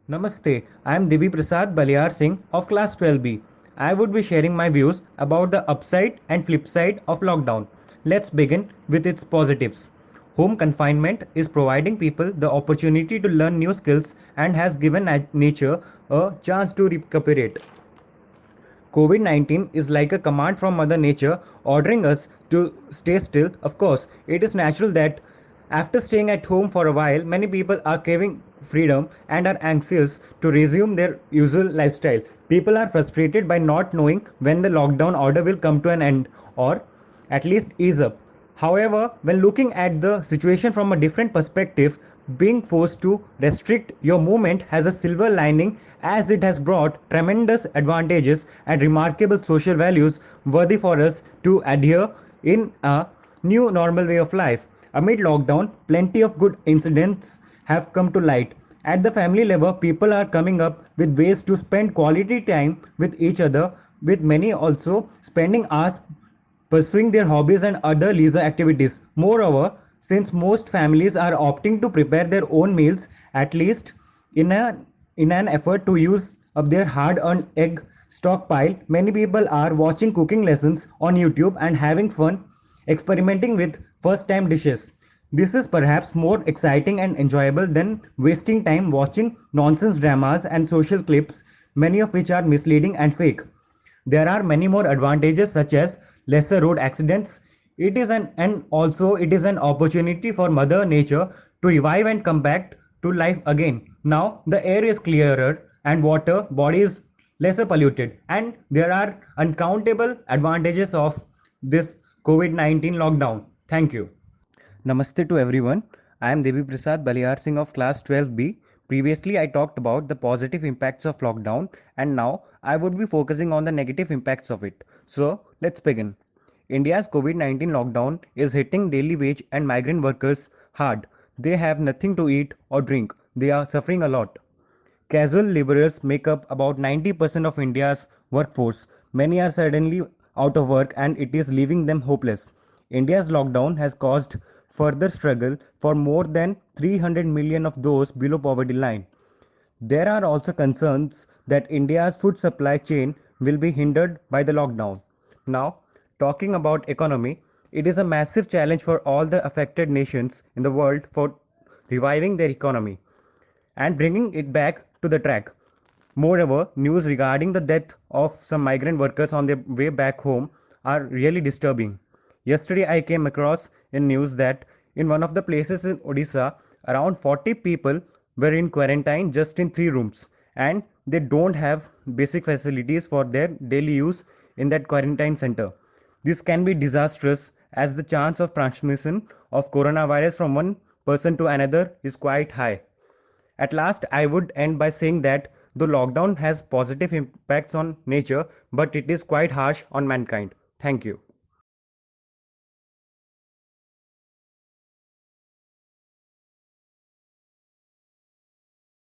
Namaste, I am Divi Prasad Baliar Singh of class 12B. I would be sharing my views about the upside and flip side of lockdown. Let's begin with its positives. Home confinement is providing people the opportunity to learn new skills and has given nature a chance to recuperate. COVID 19 is like a command from Mother Nature ordering us to stay still. Of course, it is natural that after staying at home for a while, many people are craving freedom and are anxious to resume their usual lifestyle. People are frustrated by not knowing when the lockdown order will come to an end or at least ease up. However, when looking at the situation from a different perspective, being forced to restrict your movement has a silver lining as it has brought tremendous advantages and remarkable social values worthy for us to adhere in a new normal way of life. Amid lockdown, plenty of good incidents have come to light. At the family level, people are coming up with ways to spend quality time with each other, with many also spending hours pursuing their hobbies and other leisure activities. Moreover, since most families are opting to prepare their own meals, at least in, a, in an effort to use up their hard earned egg stockpile, many people are watching cooking lessons on YouTube and having fun experimenting with first time dishes. This is perhaps more exciting and enjoyable than wasting time watching nonsense dramas and social clips, many of which are misleading and fake. There are many more advantages such as lesser road accidents. It is an and also it is an opportunity for Mother Nature to revive and come back to life again. Now the air is clearer and water body is lesser polluted, and there are uncountable advantages of this COVID-19 lockdown. Thank you. Namaste to everyone. I am Devi Prasad Baliar Singh of class 12B. Previously, I talked about the positive impacts of lockdown, and now I would be focusing on the negative impacts of it. So, let's begin. India's COVID 19 lockdown is hitting daily wage and migrant workers hard. They have nothing to eat or drink. They are suffering a lot. Casual laborers make up about 90% of India's workforce. Many are suddenly out of work and it is leaving them hopeless. India's lockdown has caused further struggle for more than 300 million of those below poverty line. There are also concerns that India's food supply chain will be hindered by the lockdown. Now, talking about economy, it is a massive challenge for all the affected nations in the world for reviving their economy and bringing it back to the track. Moreover, news regarding the death of some migrant workers on their way back home are really disturbing. Yesterday, I came across in news that in one of the places in Odisha, around 40 people were in quarantine just in 3 rooms, and they don't have basic facilities for their daily use in that quarantine center. This can be disastrous as the chance of transmission of coronavirus from one person to another is quite high. At last, I would end by saying that the lockdown has positive impacts on nature, but it is quite harsh on mankind. Thank you.